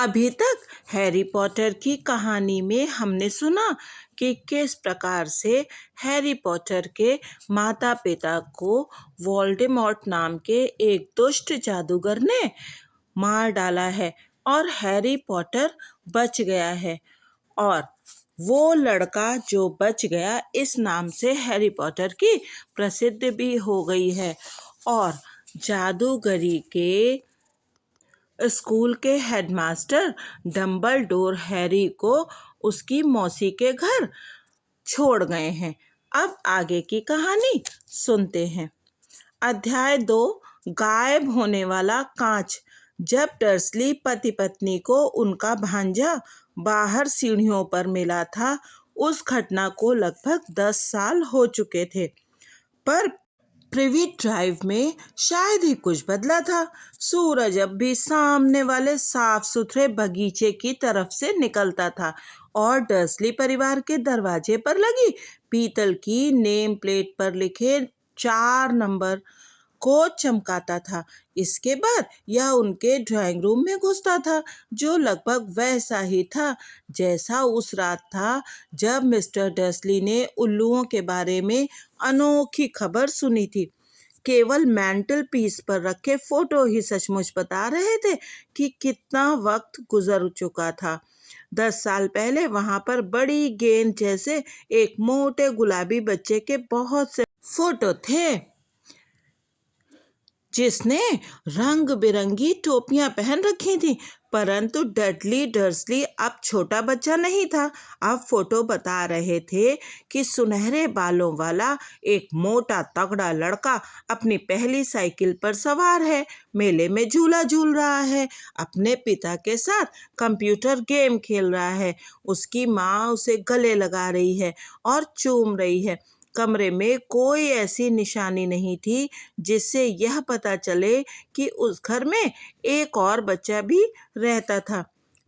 अभी तक Harry Potter की कहानी में हमने सुना कि किस प्रकार से हैरी पॉटर के माता पिता को वोल्डेमॉर्ट नाम के एक दुष्ट जादूगर ने मार डाला है और हैरी पॉटर बच गया है। और वो लड़का जो बच गया इस नाम से हैरी पॉटर की प्रसिद्ध भी हो गई है। और जादूगरी के स्कूल के हेडमास्टर डम्बलडोर हैरी को उसकी मौसी के घर छोड़ गए हैं। अब आगे की कहानी सुनते हैं। अध्याय 2, गायब होने वाला कांच। जब डर्सली पति पत्नी को उनका भांजा बाहर सीढ़ियों पर मिला था, उस घटना को लगभग 10 साल हो चुके थे, पर प्रिवी ड्राइव में शायद ही कुछ बदला था। सूरज अब भी सामने वाले साफ सुथरे बगीचे की तरफ से निकलता था और डर्सली परिवार के दरवाजे पर लगी पीतल की नेम प्लेट पर लिखे 4 नंबर को चमकाता था। इसके बाद यह उनके ड्राइंग रूम में घुसता था, जो लगभग वैसा ही था जैसा उस रात था जब मिस्टर डर्सली ने उल्लुओं के बारे में अनोखी खबर सुनी थी। केवल मैंटल पीस पर रखे फोटो ही सचमुच बता रहे थे कि कितना वक्त गुजर चुका था। 10 साल पहले वहां पर बड़ी गेंद जैसे एक मोटे गुलाबी बच्चे के बहुत से फोटो थे, जिसने रंग बिरंगी टोपियां पहन रखी थी। परंतु डडली डर्सली अब छोटा बच्चा नहीं था। अब फोटो बता रहे थे कि सुनहरे बालों वाला एक मोटा तगड़ा लड़का अपनी पहली साइकिल पर सवार है, मेले में झूला झूल रहा है, अपने पिता के साथ कंप्यूटर गेम खेल रहा है। उसकी माँ उसे गले लगा रही है और चूम रही है। कमरे में कोई ऐसी निशानी नहीं थी जिससे यह पता चले कि उस घर में एक और बच्चा भी रहता था।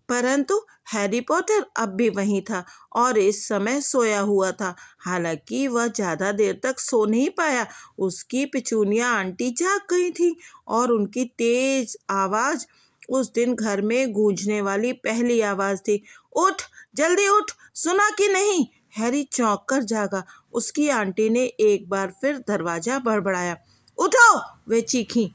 परंतु हैरी पॉटर अब भी वहीं था और इस समय सोया हुआ था। हालांकि वह ज़्यादा देर तक सो नहीं पाया। उसकी पिचूनिया आंटी जाग गई थी और उनकी तेज आवाज़ उस दिन घर में गूंजने वाली पहली आवाज़ थी। उठ, जल्दी उठ, सुना कि नहीं? हैरी चौंक कर जागा। उसकी आंटी ने एक बार फिर दरवाज़ा बड़बड़ाया। उठो, वे चीखीं।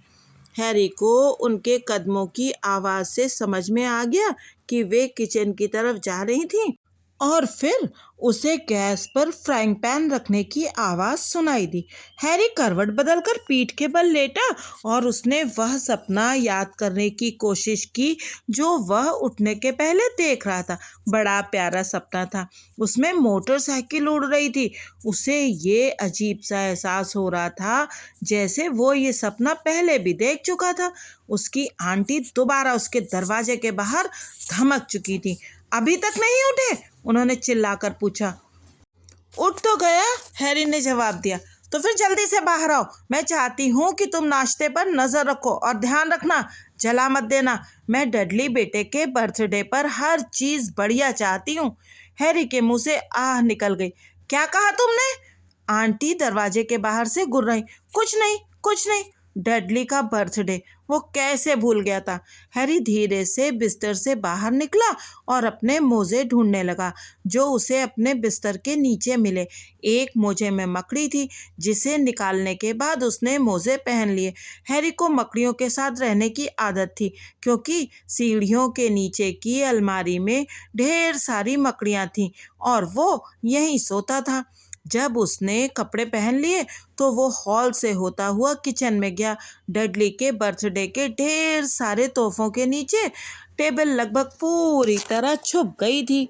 हैरी को उनके कदमों की आवाज़ से समझ में आ गया कि वे किचन की तरफ जा रही थीं और फिर उसे गैस पर फ्राइंग पैन रखने की आवाज़ सुनाई दी। हैरी करवट बदलकर पीठ के बल लेटा और उसने वह सपना याद करने की कोशिश की जो वह उठने के पहले देख रहा था। बड़ा प्यारा सपना था। उसमें मोटरसाइकिल उड़ रही थी। उसे ये अजीब सा एहसास हो रहा था जैसे वो ये सपना पहले भी देख चुका था। उसकी आंटी दोबारा उसके दरवाजे के बाहर धमक चुकी थी। अभी तक नहीं उठे? उन्होंने चिल्लाकर पूछा। उठ तो गया, हैरी ने जवाब दिया। तो फिर जल्दी से बाहर आओ। मैं चाहती हूँ कि तुम नाश्ते पर नजर रखो और ध्यान रखना, जला मत देना। मैं डडली बेटे के बर्थडे पर हर चीज बढ़िया चाहती हूँ। हैरी के मुंह से आह निकल गई। क्या कहा तुमने? आंटी दरवाजे के बाहर से गुर्राई। कुछ नहीं, कुछ नहीं। डडली का बर्थडे वो कैसे भूल गया था? हैरी धीरे से बिस्तर से बाहर निकला और अपने मोजे ढूंढने लगा जो उसे अपने बिस्तर के नीचे मिले। एक मोजे में मकड़ी थी जिसे निकालने के बाद उसने मोजे पहन लिए। हैरी को मकड़ियों के साथ रहने की आदत थी क्योंकि सीढ़ियों के नीचे की अलमारी में ढेर सारी मकड़ियां थीं और वो यहीं सोता था। जब उसने कपड़े पहन लिए तो वो हॉल से होता हुआ किचन में गया। डडली के बर्थडे के ढेर सारे तोहफों के नीचे टेबल लगभग पूरी तरह छुप गई थी।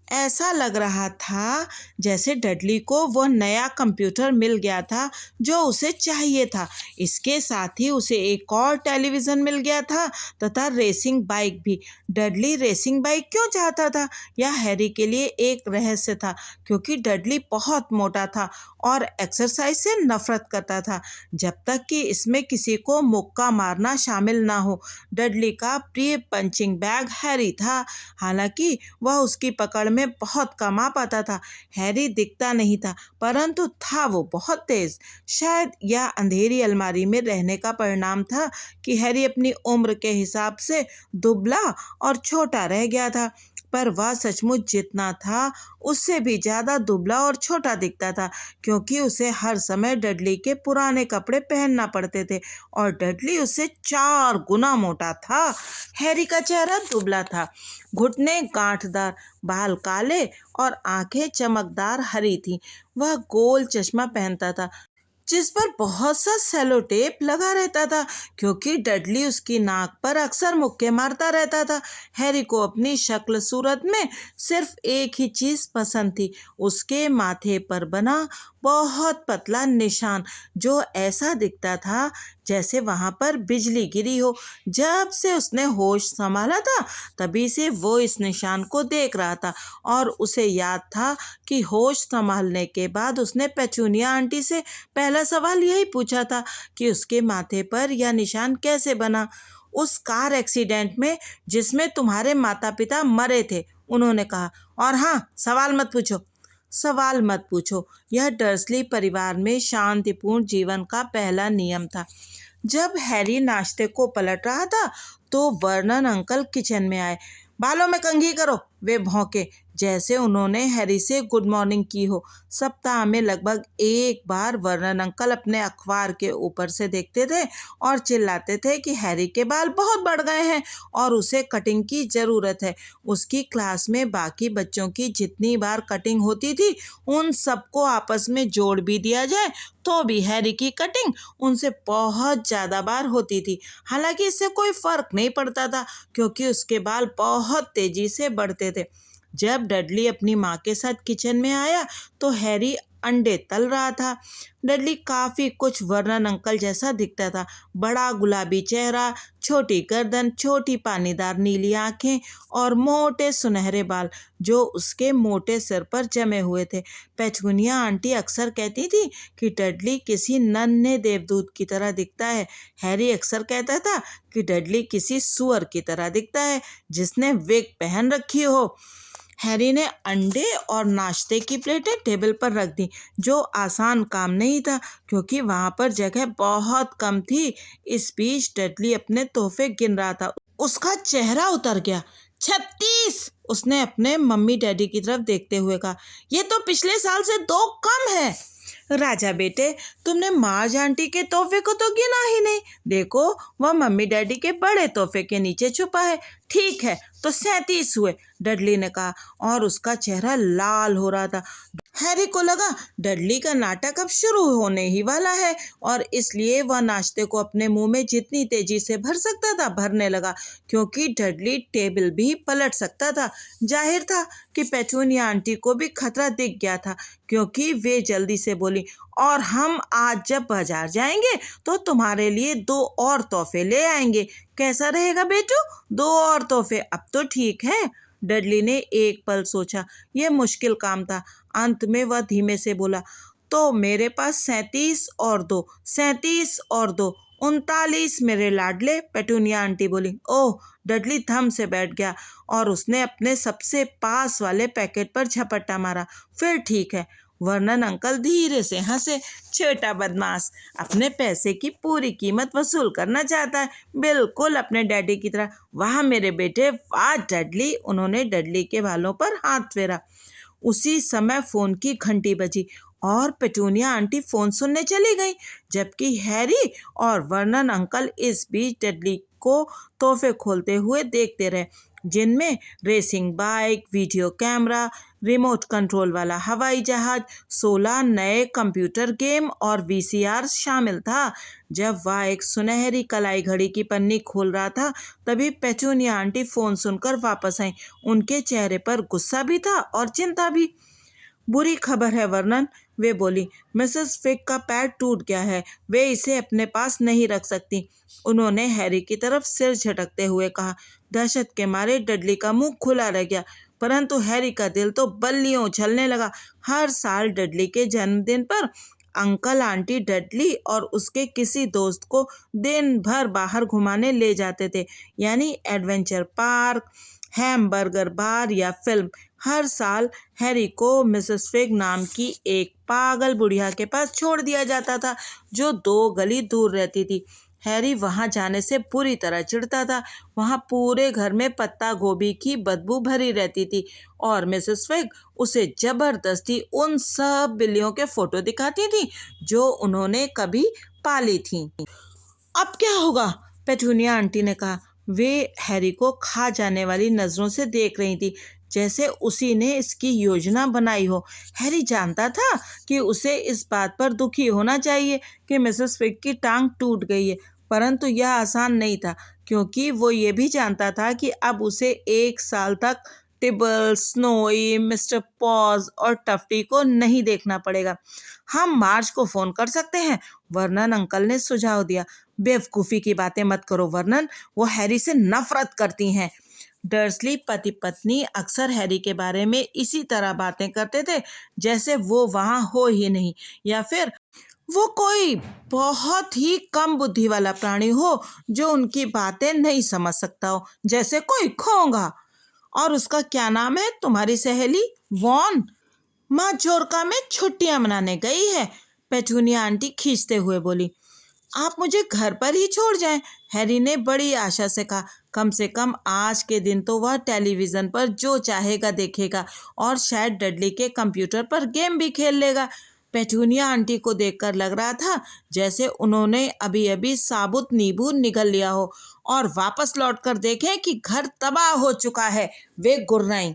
ऐसा लग रहा था जैसे डडली को वो नया कंप्यूटर मिल गया था जो उसे चाहिए था। इसके साथ ही उसे एक और टेलीविज़न मिल गया था तथा रेसिंग बाइक भी। डडली रेसिंग बाइक क्यों चाहता था? यह हैरी के लिए एक रहस्य था क्योंकि डडली बहुत मोटा था और एक्सरसाइज से नफरत करता था जब तक कि इसमें किसी को मुक्का मारना शामिल ना हो। डडली का प्रिय पंचिंग बैग हैरी था। हालांकि वह उसकी पकड़ में बहुत कम आ पाता था। हैरी दिखता नहीं था, परंतु था वो बहुत तेज। शायद यह अंधेरी अलमारी में रहने का परिणाम था कि हैरी अपनी उम्र के हिसाब से दुबला और छोटा रह गया था, पर वह सचमुच जितना था उससे भी ज्यादा दुबला और छोटा दिखता था, क्योंकि उसे हर समय डडली के पुराने कपड़े पहनना पड़ते थे और डडली उससे 4 गुना मोटा था। हैरी का चेहरा दुबला था, घुटने गांठदार, बाल काले और आंखें चमकदार हरी थी। वह गोल चश्मा पहनता था जिस पर बहुत सा सेलो टेप लगा रहता था, क्योंकि डडली उसकी नाक पर अक्सर मुक्के मारता रहता था। हैरी को अपनी शक्ल सूरत में सिर्फ एक ही चीज पसंद थी, उसके माथे पर बना बहुत पतला निशान, जो ऐसा दिखता था जैसे वहां पर बिजली गिरी हो। जब से उसने होश संभाला था तभी से वो इस निशान को देख रहा था, और उसे याद था कि होश संभालने के बाद उसने पेचूनिया आंटी से पहला सवाल यही पूछा था कि उसके माथे पर यह निशान कैसे बना। उस कार एक्सीडेंट में जिसमें तुम्हारे माता पिता मरे थे, उन्होंने कहा। और हाँ, सवाल मत पूछो। यह डर्सली परिवार में शांतिपूर्ण जीवन का पहला नियम था। जब हैरी नाश्ते को पलट रहा था तो वर्नन अंकल किचन में आए। बालों में कंघी करो, वे भौंके, जैसे उन्होंने हैरी से गुड मॉर्निंग की हो। सप्ताह में लगभग एक बार वर्नन अंकल अपने अखबार के ऊपर से देखते थे और चिल्लाते थे कि हैरी के बाल बहुत बढ़ गए हैं और उसे कटिंग की ज़रूरत है। उसकी क्लास में बाकी बच्चों की जितनी बार कटिंग होती थी, उन सबको आपस में जोड़ भी दिया जाए तो भी हैरी की कटिंग उनसे बहुत ज़्यादा बार होती थी। हालांकि इससे कोई फर्क नहीं पड़ता था, क्योंकि उसके बाल बहुत तेजी से बढ़ते थे। जब डडली अपनी माँ के साथ किचन में आया तो हैरी अंडे तल रहा था। डडली काफी कुछ वर्नन अंकल जैसा दिखता था। बड़ा गुलाबी चेहरा, छोटी गर्दन, छोटी पानीदार नीली आंखें और मोटे सुनहरे बाल जो उसके मोटे सिर पर जमे हुए थे। पेचुनिया आंटी अक्सर कहती थी कि डडली किसी नन्हे देवदूत की तरह दिखता है। हैरी अक्सर कहता था कि डडली किसी सुअर की तरह दिखता है जिसने विग पहन रखी हो। हैरी ने अंडे और नाश्ते की प्लेटें टेबल पर रख दी, जो आसान काम नहीं था क्योंकि वहां पर जगह बहुत कम थी। इस बीच डडली अपने तोहफे गिन रहा था। उसका चेहरा उतर गया। 36, उसने अपने मम्मी डैडी की तरफ देखते हुए कहा। ये तो पिछले साल से 2 कम है। राजा बेटे, तुमने मार्ज आंटी के तोहफे को तो गिना ही नहीं। देखो, वह मम्मी डैडी के बड़े तोहफे के नीचे छुपा है। ठीक है, तो 37 हुए, डडली ने कहा, और उसका चेहरा लाल हो रहा था। हैरी को लगा डडली का नाटक अब शुरू होने ही वाला है, और इसलिए वह नाश्ते को अपने मुंह में जितनी तेजी से भर सकता था भरने लगा, क्योंकि डडली टेबल भी पलट सकता था। जाहिर था कि पेचूनिया आंटी को भी खतरा दिख गया था, क्योंकि वे जल्दी से बोली, और हम आज जब बाजार जाएंगे तो तुम्हारे लिए 2 और तोहफे ले आएंगे। कैसा रहेगा बेटू? 2 और तोहफे? अब तो ठीक है। डडली ने एक पल सोचा। यह मुश्किल काम था। अंत में वह धीमे से बोला, तो मेरे पास 37 और 2, 37 और 2, 39 मेरे लाडले। पेटूनिया आंटी बोली। ओह! डडली थम से बैठ गया और उसने अपने सबसे पास वाले पैकेट पर झपट्टा मारा। फिर ठीक है। वर्नन अंकल धीरे से हंसे। छोटा बदमाश अपने पैसे की पूरी कीमत वसूल करना चाहता है, बिल्कुल अपने डैडी की तरह। वाह मेरे बेटे, वाह डडली। उन्होंने डडली के बालों पर हाथ फेरा। उसी समय फोन की घंटी बजी और पेटूनिया आंटी फोन सुनने चली गई, जबकि हैरी और वर्नन अंकल इस बीच डडली को तोहफे खोलते हुए देखते रहे, जिनमें racing bike, video camera, remote control वाला हवाई जहाज, 16 नए कंप्यूटर गेम और वीसीआर शामिल था। जब वह एक सुनहरी कलाई घड़ी की पन्नी खोल रहा था तभी पेचूनिया आंटी फोन सुनकर वापस आई। उनके चेहरे पर गुस्सा भी था और चिंता भी। बुरी खबर है वर्नन, वे बोली। मिसेस फिग का पैर टूट गया है, वे इसे अपने पास नहीं रख सकती। उन्होंने हैरी की तरफ सिर झटकते हुए कहा। दहशत के मारे डडली का मुंह खुला रह गया, परंतु हैरी का दिल तो बल्लियों उछलने लगा। हर साल डडली के जन्मदिन पर अंकल आंटी डडली और उसके किसी दोस्त को दिन भर बाहर घुमाने ले जाते थे, यानी एडवेंचर पार्क, हैमबर्गर बार या फिल्म। हर साल हैरी को मिसेस फिग नाम की एक पागल बुढ़िया के पास छोड़ दिया जाता था, जो 2 गली दूर रहती थी। हैरी वहां जाने से पूरी तरह चिढ़ता था। वहां पूरे घर में पत्ता गोभी की बदबू भरी रहती थी और मिसेस फिग उसे जबरदस्ती उन सब बिल्लियों के फोटो दिखाती थी जो उन्होंने कभी पाली थी। अब क्या होगा? पेटूनिया आंटी ने कहा। वे हैरी को खा जाने वाली नजरों से देख रही थी, जैसे उसी ने इसकी योजना बनाई हो। हैरी जानता था कि उसे इस बात पर दुखी होना चाहिए कि मिसेस फिग की टांग टूट गई है, परंतु यह आसान नहीं था, क्योंकि वो ये भी जानता था कि अब उसे 1 साल तक टिबल, स्नोई, मिस्टर पॉज और टफ्टी को नहीं देखना पड़ेगा। हम मार्ज को फोन कर सकते हैं, वर्नन अंकल ने सुझाव दिया। बेवकूफ़ी की बातें मत करो वर्नन, वो हैरी से नफरत करती हैं। डर्सली पति पत्नी अक्सर हैरी के बारे में इसी तरह बातें करते थे, जैसे वो वहाँ हो ही नहीं, या फिर वो कोई बहुत ही कम बुद्धि वाला प्राणी हो जो उनकी बातें नहीं समझ सकता हो, जैसे कोई खोंगा। और उसका क्या नाम है, तुम्हारी सहेली वॉन? माजोर्का में छुट्टियां मनाने गई है, पेटूनिया आंटी खींचते हुए बोली। आप मुझे घर पर ही छोड़ जाएं, हैरी ने बड़ी आशा से कहा। कम से कम आज के दिन तो वह टेलीविज़न पर जो चाहेगा देखेगा और शायद डडली के कंप्यूटर पर गेम भी खेल लेगा। पेटूनिया आंटी को देखकर लग रहा था जैसे उन्होंने अभी अभी साबुत नींबू निगल लिया हो और वापस लौटकर देखें कि घर तबाह हो चुका है। वे गुर्राईं।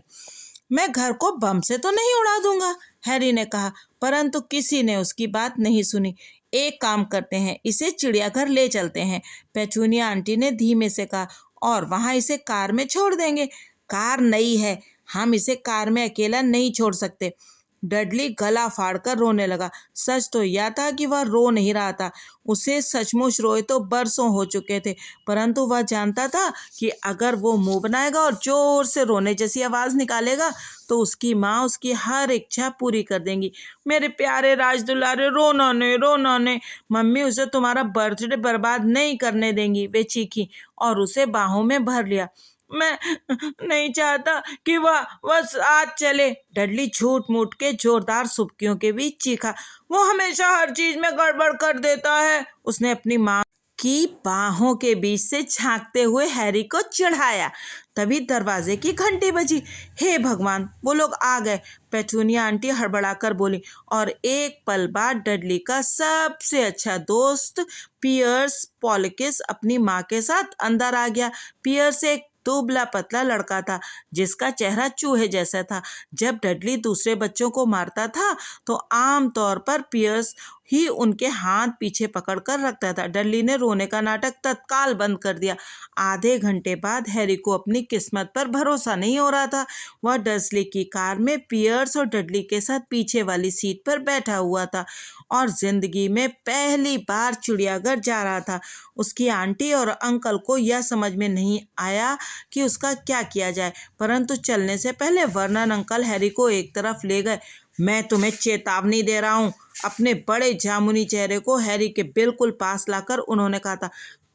मैं घर को बम से तो नहीं उड़ा दूंगा, हैरी ने कहा, परंतु किसी ने उसकी बात नहीं सुनी। एक काम करते हैं, इसे चिड़ियाघर ले चलते हैं, पेचूनिया आंटी ने धीमे से कहा, और वहां इसे कार में छोड़ देंगे। कार नई है, हम इसे कार में अकेला नहीं छोड़ सकते। डडली गला फाड़कर रोने लगा। सच तो यह था कि वह रो नहीं रहा था, उसे सचमुच रोए तो बरसों हो चुके थे, परंतु वह जानता था कि अगर वो मुंह बनाएगा और जोर से रोने जैसी आवाज़ निकालेगा तो उसकी माँ उसकी हर इच्छा पूरी कर देंगी। मेरे प्यारे राजदुलारे, रोना ने, मम्मी उसे तुम्हारा बर्थडे बर्बाद नहीं करने देंगी, वे चीखी और उसे बाहों में भर लिया। मैं नहीं चाहता कि वह साथ चले, डडली झूठ मूठ के जोरदार सुबकियों के बीच चीखा। वो हमेशा हर चीज में गड़बड़ कर देता है, उसने अपनी माँ की बाहों के बीच से झांकते हुए हैरी को चिढ़ाया। तभी दरवाजे की घंटी बजी। हे भगवान, वो लोग आ गए, पेटूनिया आंटी हड़बड़ाकर बोली, और एक पल बाद डडली का सबसे अच्छा दोस्त पियर्स पॉलिकिस अपनी माँ के साथ अंदर आ गया। पियर्स एक दुबला पतला लड़का था जिसका चेहरा चूहे जैसा था। जब डडली दूसरे बच्चों को मारता था तो आम तौर पर पियर्स ही उनके हाथ पीछे पकड़कर रखता था। डडली ने रोने का नाटक तत्काल बंद कर दिया। आधे घंटे बाद हैरी को अपनी किस्मत पर भरोसा नहीं हो रहा था। वह डर्सली की कार में पियर्स और डडली के साथ पीछे वाली सीट पर बैठा हुआ था और जिंदगी में पहली बार चिड़ियाघर जा रहा था। उसकी आंटी और अंकल को यह समझ में नहीं आया कि उसका क्या किया जाए, परंतु चलने से पहले वर्नन अंकल हैरी को एक तरफ ले गए। मैं तुम्हें चेतावनी दे रहा हूँ, अपने बड़े जामुनी चेहरे को हैरी के बिल्कुल पास लाकर उन्होंने कहा था।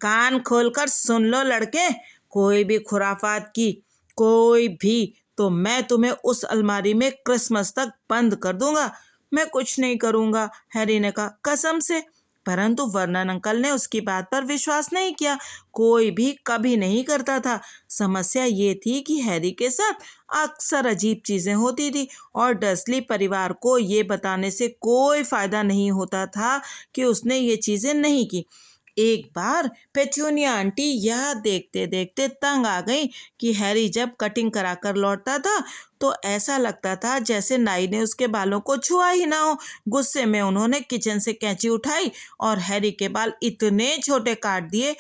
कान खोलकर सुन लो लड़के, कोई भी खुराफात की कोई भी, तो मैं तुम्हें उस अलमारी में क्रिसमस तक बंद कर दूंगा। मैं कुछ नहीं करूंगा, हैरी ने कहा, कसम से। परंतु वर्नन अंकल ने उसकी बात पर विश्वास नहीं किया। कोई भी कभी नहीं करता था। समस्या ये थी कि हैरी के साथ अक्सर अजीब चीजें होती थी और डर्सली परिवार को ये बताने से कोई फायदा नहीं होता था कि उसने ये चीजें नहीं की। एक बार पेचूनिया आंटी यह देखते देखते तंग आ गई कि हैरी जब कटिंग कराकर लौटता था तो ऐसा लगता था जैसे नाई ने उसके बालों को छुआ ही ना हो। गुस्से में उन्होंने किचन से कैंची उठाई और हैरी के बाल इतने छोटे काट दिए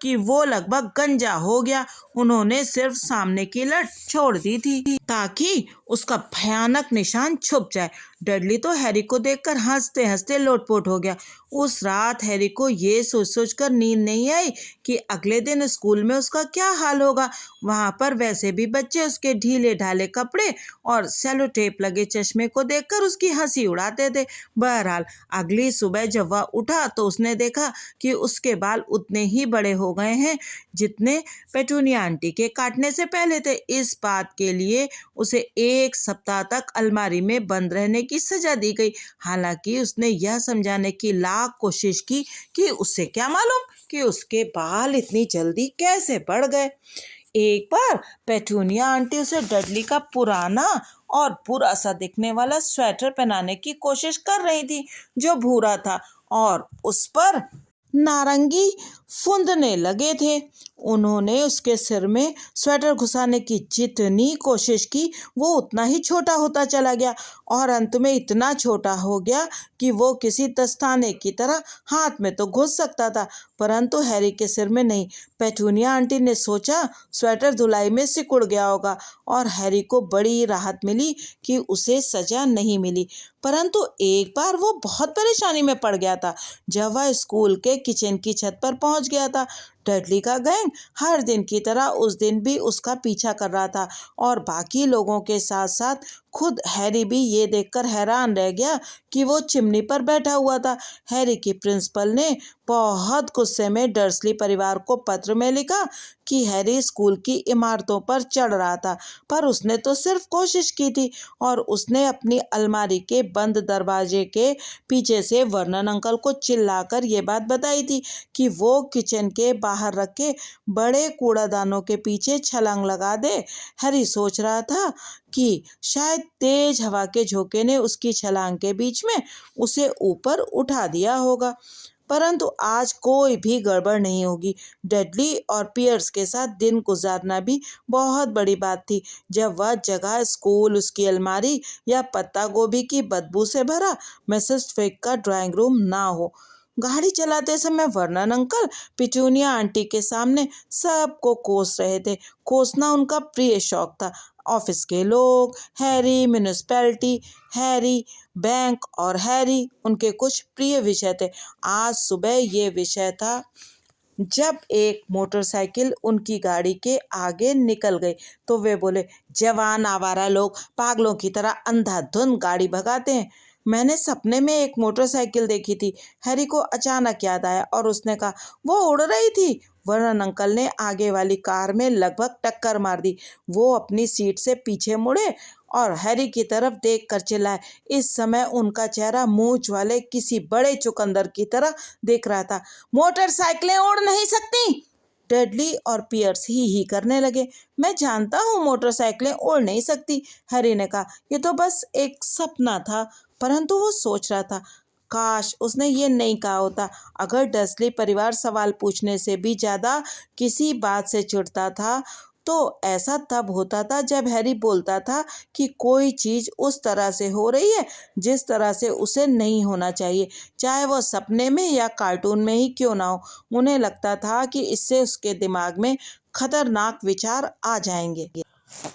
कि वो लगभग गंजा हो गया। उन्होंने सिर्फ सामने की लट छोड़ दी थी ताकि उसका भयानक निशान छुप जाए। डडली तो हैरी को देखकर हंसते हंसते लोटपोट हो गया। उस रात हैरी को ये सोच सोच कर नींद नहीं आई कि अगले दिन स्कूल में उसका क्या हाल होगा। वहां पर वैसे भी बच्चे उसके ढीले ढाले कपड़े और सेलो टेप लगे चश्मे को देखकर उसकी हंसी उड़ाते थे। बहरहाल अगली सुबह जब वह उठा तो उसने देखा कि उसके बाल उतने ही बड़े हो गए हैं जितने पेटूनिया आंटी के काटने से पहले थे। इस बात के लिए उसे 1 सप्ताह तक अलमारी में बंद रहने की सजा दी गई। हालांकि उसने यह समझाने की लाख कोशिश की कि उससे क्या मालूम कि उसके बाल इतनी जल्दी कैसे बढ़ गए। एक बार पेटूनिया आंटी उसे डडली का पुराना और बुरा सा दिखने वाला स्वेटर पहनाने की कोशिश कर रही थी जो भूरा था और उस पर नारंगी फुंदने लगे थे। उन्होंने उसके सिर में स्वेटर घुसाने की जितनी कोशिश की वो उतना ही छोटा होता चला गया और अंत में इतना छोटा हो गया कि वो किसी दस्ताने की तरह हाथ में तो घुस सकता था परंतु हैरी के सिर में नहीं। पेटूनिया आंटी ने सोचा स्वेटर धुलाई में सिकुड़ गया होगा और हैरी को बड़ी राहत मिली कि उसे सजा नहीं मिली। परंतु एक बार वो बहुत परेशानी में पड़ गया था जब वह स्कूल के किचन की छत पर पहुंच गया था। डडली का गैंग हर दिन की तरह उस दिन भी उसका पीछा कर रहा था और बाकी लोगों के साथ साथ खुद हैरी भी ये देखकर हैरान रह गया कि वो चिमनी पर बैठा हुआ था। हैरी की प्रिंसिपल ने बहुत गुस्से में डर्सली परिवार को पत्र में लिखा कि हैरी स्कूल की इमारतों पर चढ़ रहा था पर उसने तो सिर्फ कोशिश की थी और उसने अपनी अलमारी के बंद दरवाजे के पीछे से वर्नन अंकल को चिल्लाकर ये बात बताई थी कि वो किचन के बाहर रखे बड़े कूड़ादानों के पीछे छलांग लगा दे। हैरी सोच रहा था कि शायद तेज हवा के झोंके ने उसकी छलांग के बीच में उसे ऊपर उठा दिया होगा परंतु आज कोई भी गड़बड़ नहीं होगी। डडली और पियर्स के साथ दिन गुजारना भी बहुत बड़ी बात थी जब वह जगह स्कूल उसकी अलमारी या पत्ता गोभी की बदबू से भरा मिसेस फिग का ड्राइंग रूम ना हो। गाड़ी चलाते समय वर्नन अंकल पिटूनिया आंटी के सामने सबको कोस रहे थे। कोसना उनका प्रिय शौक था। ऑफिस के लोग, हैरी, म्यूनिसिपैलिटी, हैरी, बैंक और हैरी उनके कुछ प्रिय विषय थे। आज सुबह ये विषय था जब एक मोटरसाइकिल उनकी गाड़ी के आगे निकल गई तो वे बोले, जवान आवारा लोग पागलों की तरह अंधाधुंध गाड़ी भगाते हैं। मैंने सपने में एक मोटरसाइकिल देखी थी। हैरी को अचानक याद आया और उसने कहा, वो उड़ रही थी। वर्नन अंकल ने आगे वाली कार में लगभग टक्कर मार दी। वो अपनी सीट से पीछे मुड़े और हैरी की तरफ देखकर चिल्लाए। इस समय उनका चेहरा मूंछ वाले किसी बड़े चुकंदर की तरह दिख रहा था। मोटरसाइकिलें उड़ नहीं सकती। डडली और पियर्स ही करने लगे। मैं जानता हूँ मोटरसाइकिलें उड़ नहीं सकती, हैरी ने कहा। ये तो बस एक सपना था। परंतु वो सोच रहा था, काश उसने ये नहीं कहा होता। अगर डर्सली परिवार सवाल पूछने से भी ज़्यादा किसी बात से चिढ़ता था तो ऐसा तब होता था जब हैरी बोलता था कि कोई चीज़ उस तरह से हो रही है जिस तरह से उसे नहीं होना चाहिए, चाहे वो सपने में या कार्टून में ही क्यों ना हो। उन्हें लगता था कि इससे उसके दिमाग में खतरनाक विचार आ जाएंगे।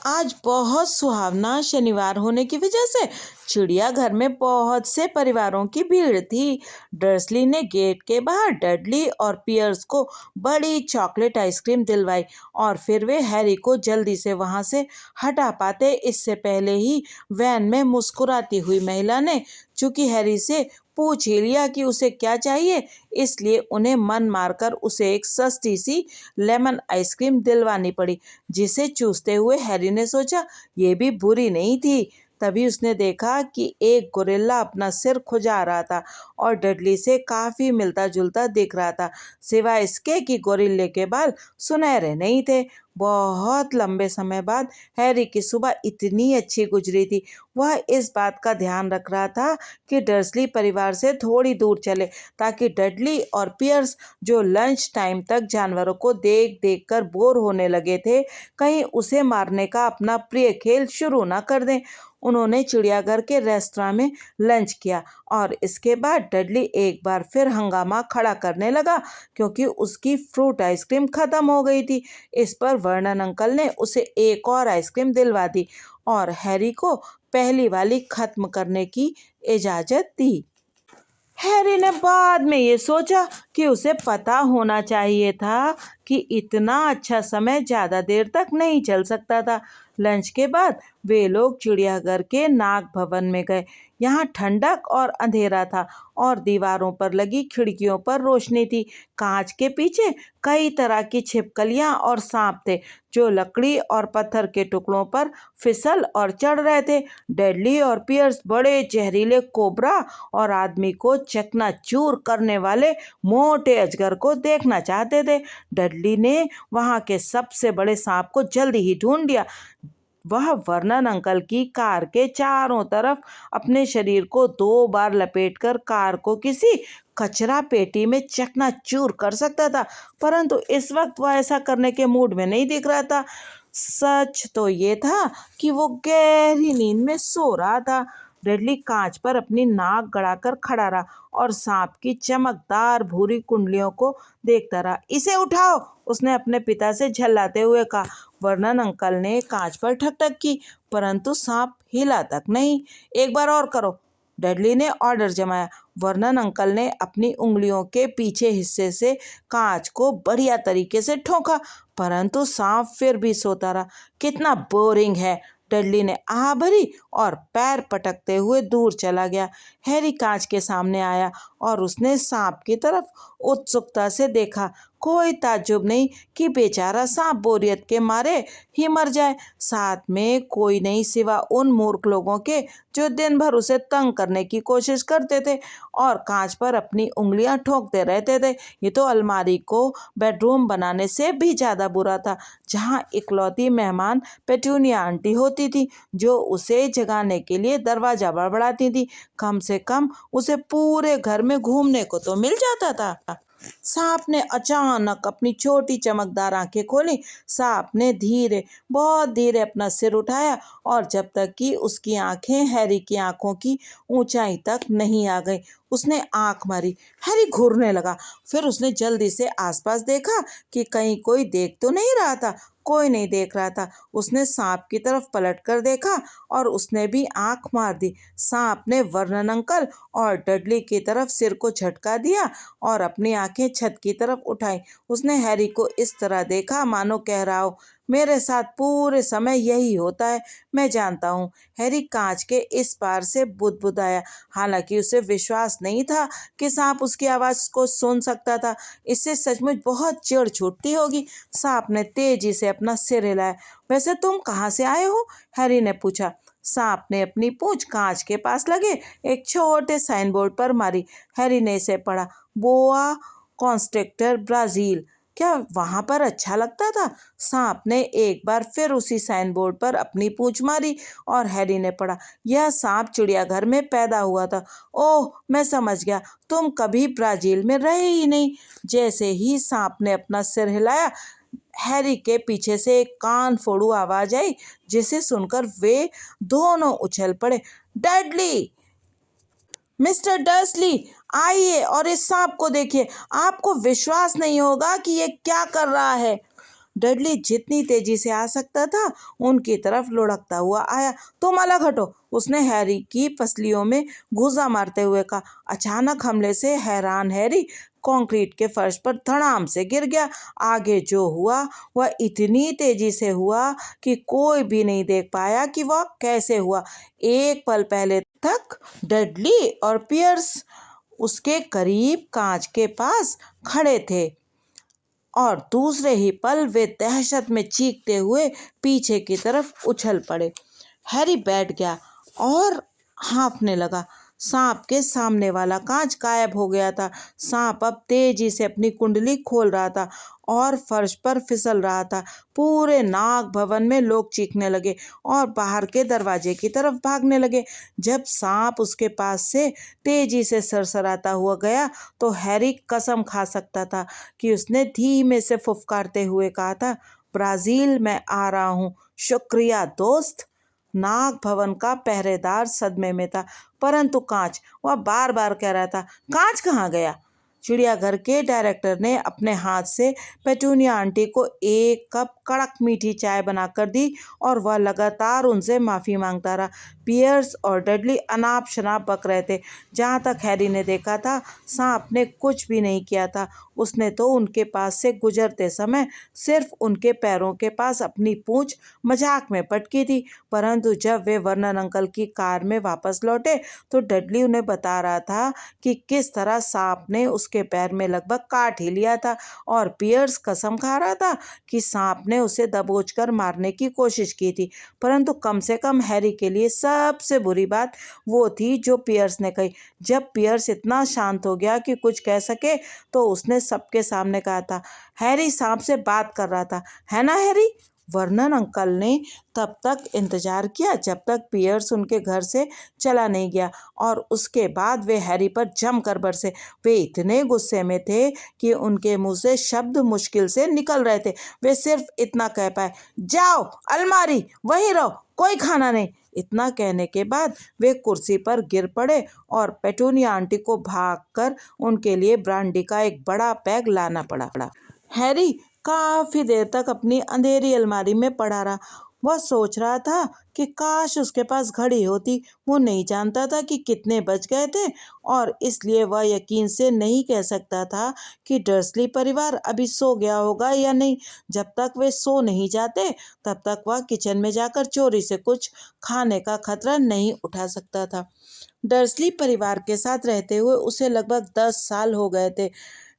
आज बहुत सुहावना शनिवार होने की वजह से चिड़ियाघर में बहुत से परिवारों की भीड़ थी। डर्सली ने गेट के बाहर डडली और पियर्स को बड़ी चॉकलेट आइसक्रीम दिलवाई और फिर वे हैरी को जल्दी से वहां से हटा पाते इससे पहले ही वैन में मुस्कुराती हुई महिला ने चूंकि हैरी से पूछ ही लिया कि उसे क्या चाहिए इसलिए उन्हें मन मारकर उसे एक सस्ती सी लेमन आइसक्रीम दिलवानी पड़ी जिसे चूसते हुए हैरी ने सोचा ये भी बुरी नहीं थी। तभी उसने देखा कि एक गोरिल्ला अपना सिर खुजा रहा था और डडली से काफी मिलता जुलता दिख रहा था सिवाय इसके कि गोरिल्ले के बाल सुनहरे नहीं थे। बहुत लंबे समय बाद हैरी की सुबह इतनी अच्छी गुजरी थी। वह इस बात का ध्यान रख रहा था कि डर्सली परिवार से थोड़ी दूर चले ताकि डडली और पियर्स जो लंच टाइम तक जानवरों को देख देख कर बोर होने लगे थे कहीं उसे मारने का अपना प्रिय खेल शुरू ना कर दें। उन्होंने चिड़ियाघर के रेस्तरां में लंच किया और इसके बाद डडली एक बार फिर हंगामा खड़ा करने लगा क्योंकि उसकी फ्रूट आइसक्रीम खत्म हो गई थी। इस पर वर्नन अंकल ने उसे एक और आइसक्रीम दिलवा दी और हैरी को पहली वाली खत्म करने की इजाजत दी। हैरी ने बाद में ये सोचा कि उसे पता होना चाहिए था कि इतना अच्छा समय ज़्यादा देर तक नहीं चल सकता था। लंच के बाद वे लोग चिड़ियाघर के नाग भवन में गए। यहाँ ठंडक और अंधेरा था और दीवारों पर लगी खिड़कियों पर रोशनी थी। कांच के पीछे कई तरह की छिपकलियाँ और सांप थे जो लकड़ी और पत्थर के टुकड़ों पर फिसल और चढ़ रहे थे। डेडली और पियर्स बड़े जहरीले कोबरा और आदमी को चकनाचूर करने वाले मोटे अजगर को देखना चाहते थे। डडली ने वहां के सबसे बड़े सांप को जल्दी ही ढूंढ लिया। वह वर्नन अंकल की कार के चारों तरफ अपने शरीर को 2 बार लपेटकर कार को किसी कचरा पेटी में चकनाचूर कर सकता था, परंतु इस वक्त वह ऐसा करने के मूड में नहीं दिख रहा था। सच तो ये था कि वो गहरी नींद में सो रहा था। डेडली कांच पर अपनी नाक गड़ाकर खड़ा रहा और सांप की चमकदार भूरी कुंडलियों को देखता रहा। इसे उठाओ, उसने अपने पिता से झल्लाते हुए कहा। वर्नन अंकल ने कांच पर ठकठक की, परंतु सांप हिला तक नहीं। एक बार और करो, डेडली ने ऑर्डर जमाया। वर्नन अंकल ने अपनी उंगलियों के पीछे हिस्से से कांच को बढ़िया तरीके से ठोका, परंतु सांप फिर भी सोता रहा। कितना बोरिंग है, डडली ने आह भरी और पैर पटकते हुए दूर चला गया। हैरी कांच के सामने आया और उसने सांप की तरफ उत्सुकता से देखा। कोई ताज्जुब नहीं कि बेचारा सांप बोरियत के मारे ही मर जाए। साथ में कोई नहीं सिवा उन मूर्ख लोगों के जो दिन भर उसे तंग करने की कोशिश करते थे और कांच पर अपनी उंगलियां ठोकते रहते थे। ये तो अलमारी को बेडरूम बनाने से भी ज़्यादा बुरा था, जहाँ इकलौती मेहमान पेटूनिया आंटी होती थी जो उसे जगाने के लिए दरवाज़ा बड़बड़ाती थी। कम से कम उसे पूरे घर में घूमने को तो मिल जाता था। सांप ने अचानक अपनी छोटी चमकदार आंखें खोली। सांप ने धीरे, बहुत धीरे अपना सिर उठाया और जब तक कि उसकी आंखें हैरी की आंखों की ऊंचाई तक नहीं आ गई, उसने आंख मारी। हैरी घूरने लगा। फिर उसने जल्दी से आसपास देखा कि कहीं कोई देख तो नहीं रहा था। कोई नहीं देख रहा था। उसने सांप की तरफ पलट कर देखा और उसने भी आंख मार दी। सांप ने वर्नन अंकल और डडली की तरफ सिर को झटका दिया और अपनी आंखें छत की तरफ उठाई। उसने हैरी को इस तरह देखा मानो कह रहा हो, मेरे साथ पूरे समय यही होता है, मैं जानता हूँ। हैरी कांच के इस पार से बुदबुदाया। हालांकि उसे विश्वास नहीं था कि सांप उसकी आवाज़ को सुन सकता था। इससे सचमुच बहुत चिढ़ छूटती होगी। सांप ने तेजी से अपना सिर हिलाया। वैसे तुम कहाँ से आए हो? हैरी ने पूछा। सांप ने अपनी पूंछ कांच के पास लगे एक छोटे साइन बोर्ड पर मारी। हैरी ने इसे पढ़ा, बोआ कॉन्स्ट्रिक्टर ब्राज़ील। क्या वहां पर अच्छा लगता था? सांप ने एक बार फिर उसी साइन बोर्ड पर अपनी पूंछ मारी और हैरी ने पढ़ा, यह सांप चिड़ियाघर में पैदा हुआ था। ओह, मैं समझ गया, तुम कभी ब्राजील में रहे ही नहीं। जैसे ही सांप ने अपना सिर हिलाया, हैरी के पीछे से एक कान फोड़ू आवाज आई, जिसे सुनकर वे दोनों उछल पड़े। डडली, मिस्टर डर्सली, आइए और इस सांप को देखिए। आपको विश्वास नहीं होगा कि ये क्या कर रहा है। डडली जितनी तेजी से आ सकता था उनकी तरफ लुढ़कता हुआ आया। तुम अलग हटो, उसने हैरी की पसलियों में घूंसा मारते हुए कहा। अचानक हमले से हैरान हैरी कंक्रीट के फर्श पर धड़ाम से गिर गया। आगे जो हुआ वह इतनी तेजी से हुआ कि कोई भी नहीं देख पाया कि वह कैसे हुआ। एक पल पहले तक डडली और पियर्स उसके करीब कांच के पास खड़े थे और दूसरे ही पल वे दहशत में चीखते हुए पीछे की तरफ उछल पड़े। हैरी बैठ गया और हाँफने लगा। सांप के सामने वाला कांच गायब हो गया था। सांप अब तेजी से अपनी कुंडली खोल रहा था और फर्श पर फिसल रहा था। पूरे नाग भवन में लोग चीखने लगे और बाहर के दरवाजे की तरफ भागने लगे। जब सांप उसके पास से तेजी से सरसराता हुआ गया तो हैरी कसम खा सकता था कि उसने धीमे से फुफकारते हुए कहा था, ब्राज़ील में आ रहा हूँ, शुक्रिया दोस्त। नाग भवन का पहरेदार सदमे में था, परंतु कांच, वह बार बार कह रहा था, कांच कहाँ गया? चिड़ियाघर के डायरेक्टर ने अपने हाथ से पेटूनिया आंटी को एक कप कड़क मीठी चाय बनाकर दी और वह लगातार उनसे माफ़ी मांगता रहा। पियर्स और डडली अनाप शनाप बक रहे थे। जहाँ तक हैरी ने देखा था, सांप ने कुछ भी नहीं किया था। उसने तो उनके पास से गुजरते समय सिर्फ उनके पैरों के पास अपनी पूंछ मजाक में पटकी थी। परंतु जब वे वर्नन अंकल की कार में वापस लौटे तो डडली उन्हें बता रहा था कि किस तरह सांप ने उसके पैर में लगभग काट ही लिया था और पियर्स कसम खा रहा था कि सांप ने उसे दबोचकर मारने की कोशिश की थी। परंतु कम से कम हैरी के लिए सबसे बुरी बात वो थी जो पियर्स ने कही। जब पियर्स इतना शांत हो गया कि कुछ कह सके तो उसने सबके सामने कहा था, हैरी सांप से बात कर रहा था, है ना हैरी? वर्नन अंकल ने तब तक इंतजार किया जब तक पियर्स उनके घर से चला नहीं गया और उसके बाद वे हैरी पर जमकर बरसे। वे इतने गुस्से में थे कि उनके मुंह से शब्द मुश्किल से निकल रहे थे। वे सिर्फ इतना कह पाए, जाओ अलमारी, वहीं रहो, कोई खाना नहीं। इतना कहने के बाद वे कुर्सी पर गिर पड़े और पेटूनिया आंटी को भागकर उनके लिए ब्रांडी का एक बड़ा पैग लाना पड़ा। हैरी काफी देर तक अपनी अंधेरी अलमारी में पड़ा रहा। वह सोच रहा था कि काश उसके पास घड़ी होती। वो नहीं जानता था कि कितने बज गए थे और इसलिए वह यकीन से नहीं कह सकता था कि डर्सली परिवार अभी सो गया होगा या नहीं। जब तक वे सो नहीं जाते तब तक वह किचन में जाकर चोरी से कुछ खाने का खतरा नहीं उठा सकता था। डर्सली परिवार के साथ रहते हुए उसे लगभग 10 साल हो गए थे।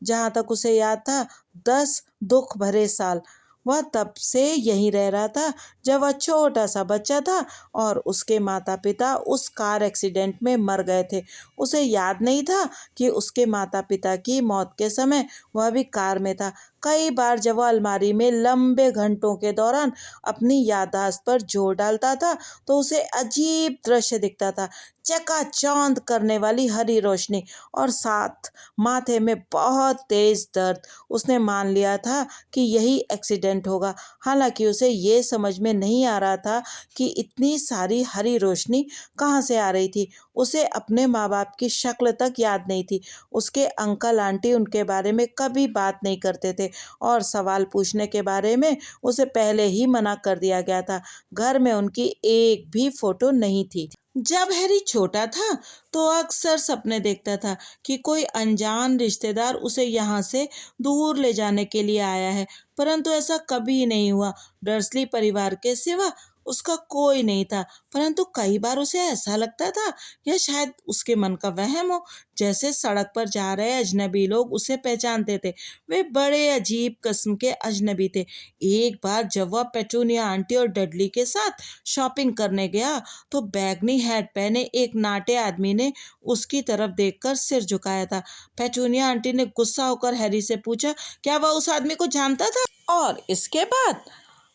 जहाँ तक उसे याद था, 10 दुख भरे साल। वह तब से यहीं रह रहा था जब वह छोटा सा बच्चा था और उसके माता पिता उस कार एक्सीडेंट में मर गए थे। उसे याद नहीं था कि उसके माता पिता की मौत के समय वह भी कार में था। कई बार जब वह अलमारी में लंबे घंटों के दौरान अपनी याददाश्त पर जोर डालता था तो उसे अजीब दृश्य दिखता था। चकाचौंध करने वाली हरी रोशनी और साथ माथे में बहुत तेज दर्द। उसने मान लिया था कि यही एक्सीडेंट होगा। हालांकि उसे ये समझ में नहीं आ रहा था कि इतनी सारी हरी रोशनी कहाँ से आ रही थी। उसे अपने माँ बाप की शक्ल तक याद नहीं थी। उसके अंकल आंटी उनके बारे में कभी बात नहीं करते थे और सवाल पूछने के बारे में उसे पहले ही मना कर दिया गया था। घर में उनकी एक भी फोटो नहीं थी। जब हैरी छोटा था तो अक्सर सपने देखता था कि कोई अनजान रिश्तेदार उसे यहाँ से दूर ले जाने के लिए आया है, परंतु ऐसा कभी नहीं हुआ। डर्सली परिवार के सिवा उसका कोई नहीं था। परंतु कई बार उसे ऐसा लगता था या शायद उसके मन का वहम हो, जैसे सड़क पर जा रहे अजनबी लोग उसे पहचानते थे। वे बड़े अजीब किस्म के अजनबी थे। एक बार जब वह पेटूनिया आंटी और डडली के साथ शॉपिंग करने गया तो बैगनी हैट पहने एक नाटे आदमी ने उसकी तरफ देखकर सिर झुकाया था। पेटूनिया आंटी ने गुस्सा होकर हैरी से पूछा, क्या वह उस आदमी को जानता था? और इसके बाद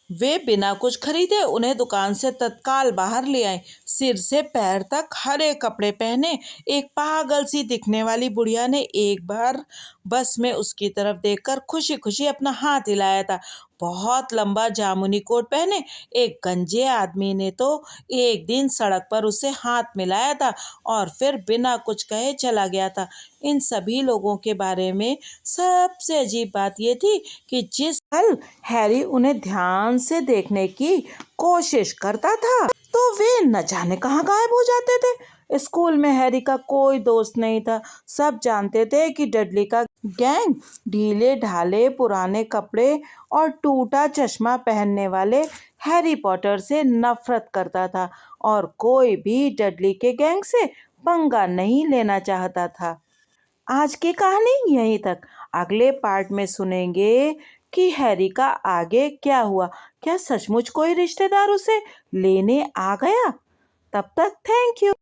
वे बिना कुछ खरीदे उन्हें दुकान से तत्काल बाहर ले आए। सिर से पैर तक हरे कपड़े पहने एक पागल सी दिखने वाली बुढ़िया ने एक बार बस में उसकी तरफ देखकर खुशी खुशी अपना हाथ हिलाया था। बहुत लंबा जामुनी कोट पहने एक गंजे आदमी ने तो एक दिन सड़क पर उसे हाथ मिलाया था और फिर बिना कुछ कहे चला गया था। इन सभी लोगों के बारे में सबसे अजीब बात यह थी कि जिस पल हैरी उन्हें ध्यान से देखने की कोशिश करता था तो वे न जाने कहाँ गायब हो जाते थे। स्कूल में हैरी का कोई दोस्त नहीं था। सब जानते थे कि डडली का गैंग ढीले ढाले पुराने कपड़े और टूटा चश्मा पहनने वाले हैरी पॉटर से नफरत करता था और कोई भी डडली के गैंग से पंगा नहीं लेना चाहता था। आज की कहानी यहीं तक। अगले पार्ट में सुनेंगे कि हैरी का आगे क्या हुआ। क्या सचमुच कोई रिश्तेदार उसे लेने आ गया? तब तक थैंक यू।